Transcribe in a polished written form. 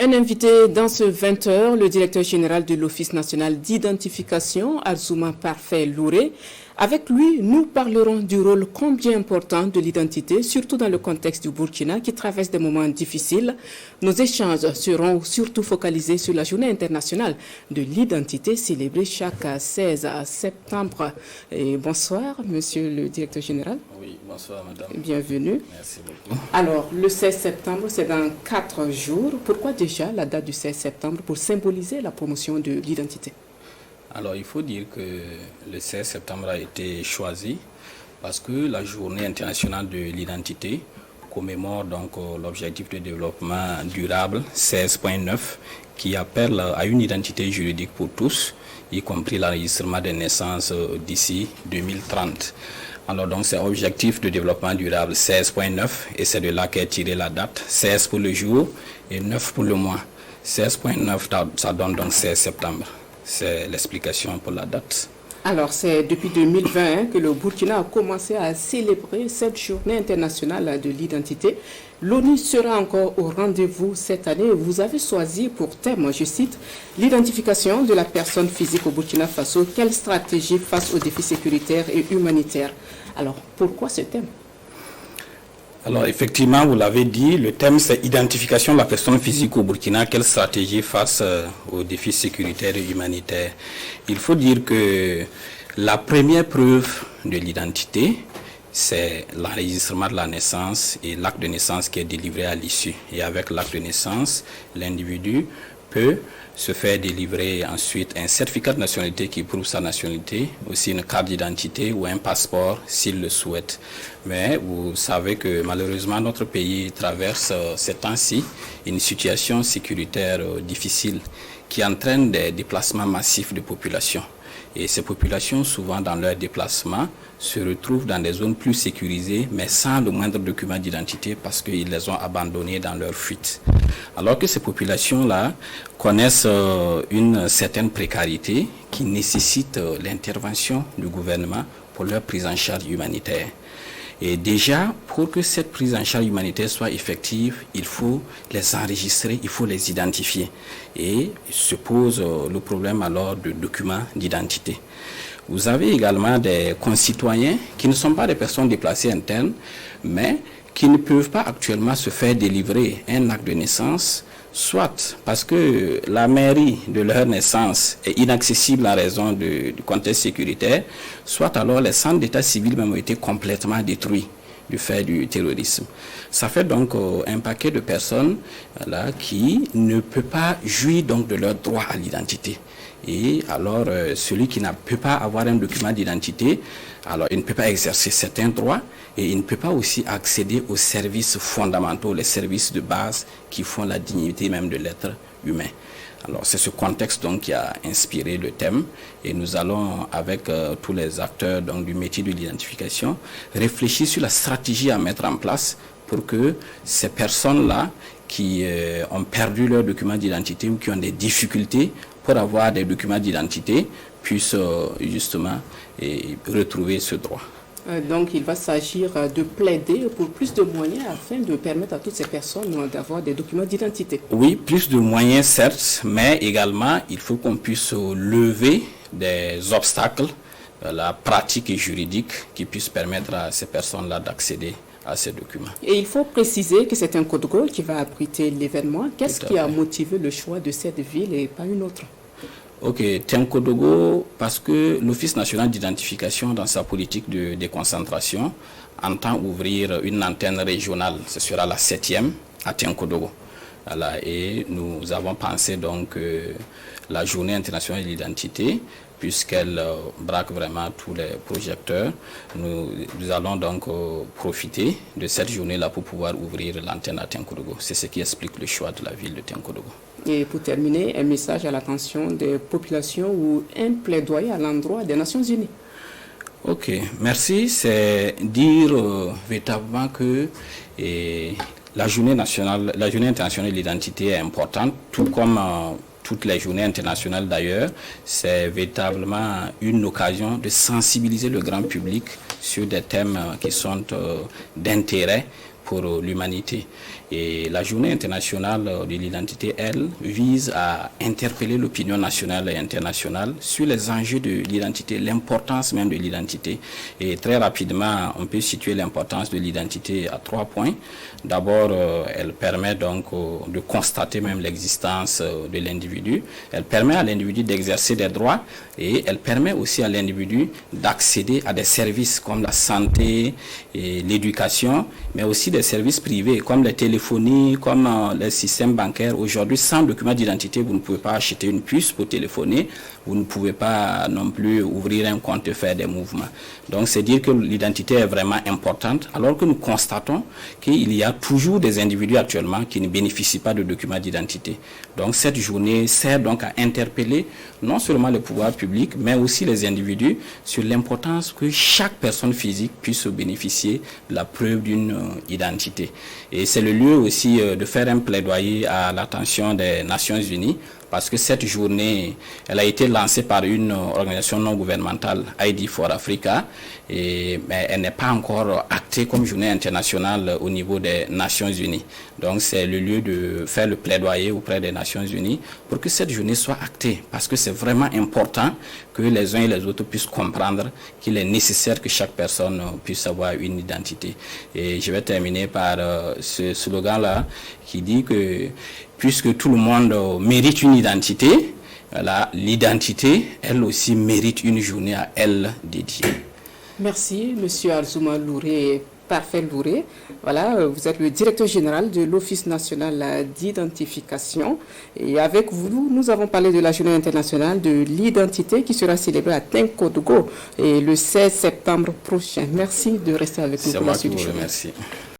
Un invité dans ce 20h, le directeur général de l'Office national d'identification, Azuma Parfait Louré. Avec lui, nous parlerons du rôle combien important de l'identité, surtout dans le contexte du Burkina qui traverse des moments difficiles. Nos échanges seront surtout focalisés sur la journée internationale de l'identité célébrée chaque 16 septembre. Et bonsoir, monsieur le directeur général. Oui, bonsoir madame. Bienvenue. Merci beaucoup. Alors, le 16 septembre, c'est dans 4 jours. Pourquoi déjà la date du 16 septembre pour symboliser la promotion de l'identité? Alors, il faut dire que le 16 septembre a été choisi parce que la journée internationale de l'identité commémore donc l'objectif de développement durable 16.9 qui appelle à une identité juridique pour tous, y compris l'enregistrement des naissances d'ici 2030. Alors donc c'est objectif de développement durable 16.9 et c'est de là qu'est tirée la date, 16 pour le jour et 9 pour le mois. 16.9 ça donne donc 16 septembre. C'est l'explication pour la date. Alors, c'est depuis 2020 que le Burkina a commencé à célébrer cette journée internationale de l'identité. L'ONU sera encore au rendez-vous cette année. Vous avez choisi pour thème, je cite, l'identification de la personne physique au Burkina Faso. Quelle stratégie face aux défis sécuritaires et humanitaires? Alors, pourquoi ce thème? Alors effectivement, vous l'avez dit, le thème c'est identification de la personne physique au Burkina, quelle stratégie face aux défis sécuritaires et humanitaires. Il faut dire que la première preuve de l'identité, c'est l'enregistrement de la naissance et l'acte de naissance qui est délivré à l'issue. Et avec l'acte de naissance, l'individu peut se faire délivrer ensuite un certificat de nationalité qui prouve sa nationalité, aussi une carte d'identité ou un passeport s'il le souhaite. Mais vous savez que malheureusement notre pays traverse ces temps-ci une situation sécuritaire difficile qui entraîne des déplacements massifs de population. Et ces populations, souvent dans leur déplacement, se retrouvent dans des zones plus sécurisées, mais sans le moindre document d'identité parce qu'ils les ont abandonnées dans leur fuite. Alors que ces populations-là connaissent une certaine précarité qui nécessite l'intervention du gouvernement pour leur prise en charge humanitaire. Et déjà, pour que cette prise en charge humanitaire soit effective, il faut les enregistrer, il faut les identifier. Et se pose le problème alors de documents d'identité. Vous avez également des concitoyens qui ne sont pas des personnes déplacées internes, mais qui ne peuvent pas actuellement se faire délivrer un acte de naissance, soit parce que la mairie de leur naissance est inaccessible en raison du contexte sécuritaire, soit alors les centres d'état civil même ont été complètement détruits du fait du terrorisme. Ça fait donc un paquet de personnes là, qui ne peut pas jouir donc de leur droit à l'identité. Et alors, celui qui ne peut pas avoir un document d'identité, alors il ne peut pas exercer certains droits et il ne peut pas aussi accéder aux services fondamentaux, les services de base qui font la dignité même de l'être humain. Alors, c'est ce contexte donc qui a inspiré le thème et nous allons, avec tous les acteurs donc, du métier de l'identification, réfléchir sur la stratégie à mettre en place pour que ces personnes-là qui ont perdu leur document d'identité ou qui ont des difficultés pour avoir des documents d'identité puissent justement retrouver ce droit. Donc, il va s'agir de plaider pour plus de moyens afin de permettre à toutes ces personnes d'avoir des documents d'identité. Oui, plus de moyens certes, mais également il faut qu'on puisse lever des obstacles, la pratique et juridique qui puissent permettre à ces personnes-là d'accéder à ces documents. Et il faut préciser que c'est un Cotogo qui va abriter l'événement. Qu'est-ce qui a motivé le choix de cette ville et pas une autre? Ok, Tenkodogo, parce que l'Office national d'identification, dans sa politique de déconcentration, entend ouvrir une antenne régionale. Ce sera la 7e à Tenkodogo. Voilà, et nous avons pensé donc la journée internationale de l'identité, puisqu'elle braque vraiment tous les projecteurs, nous allons donc profiter de cette journée-là pour pouvoir ouvrir l'antenne à Tenkodogo. C'est ce qui explique le choix de la ville de Tenkodogo. Et pour terminer, un message à l'attention des populations ou un plaidoyer à l'endroit des Nations Unies. Ok, merci. C'est dire véritablement que la journée internationale de l'identité est importante, tout comme toutes les journées internationales d'ailleurs. C'est véritablement une occasion de sensibiliser le grand public sur des thèmes qui sont d'intérêt pour l'humanité. Et la journée internationale de l'identité, elle, vise à interpeller l'opinion nationale et internationale sur les enjeux de l'identité, l'importance même de l'identité. Et très rapidement, on peut situer l'importance de l'identité à 3 points. D'abord, elle permet donc de constater même l'existence de l'individu. Elle permet à l'individu d'exercer des droits et elle permet aussi à l'individu d'accéder à des services comme la santé et l'éducation, mais aussi des services privés comme les téléphonies, comme les systèmes bancaires. Aujourd'hui, sans document d'identité, vous ne pouvez pas acheter une puce pour téléphoner, vous ne pouvez pas non plus ouvrir un compte et faire des mouvements. Donc, c'est dire que l'identité est vraiment importante, alors que nous constatons qu'il y a toujours des individus actuellement qui ne bénéficient pas de documents d'identité. Donc, cette journée sert donc à interpeller non seulement le pouvoir public, mais aussi les individus sur l'importance que chaque personne physique puisse bénéficier de la preuve d'une identité. Et c'est le lieu aussi de faire un plaidoyer à l'attention des Nations Unies, parce que cette journée, elle a été lancée par une organisation non gouvernementale, ID for Africa, mais elle n'est pas encore actée comme journée internationale au niveau des Nations Unies. Donc c'est le lieu de faire le plaidoyer auprès des Nations Unies pour que cette journée soit actée, parce que c'est vraiment important que les uns et les autres puissent comprendre qu'il est nécessaire que chaque personne puisse avoir une identité. Et je vais terminer par ce slogan-là qui dit que puisque tout le monde mérite une identité, l'identité, elle aussi, mérite une journée à elle dédiée. Merci, M. Arzouma Louré, Parfait Louré. Voilà, vous êtes le directeur général de l'Office national d'identification. Et avec vous, nous avons parlé de la Journée internationale de l'identité qui sera célébrée à Tinkodogo et le 16 septembre prochain. Merci de rester avec nous pour la suite du journal. Merci.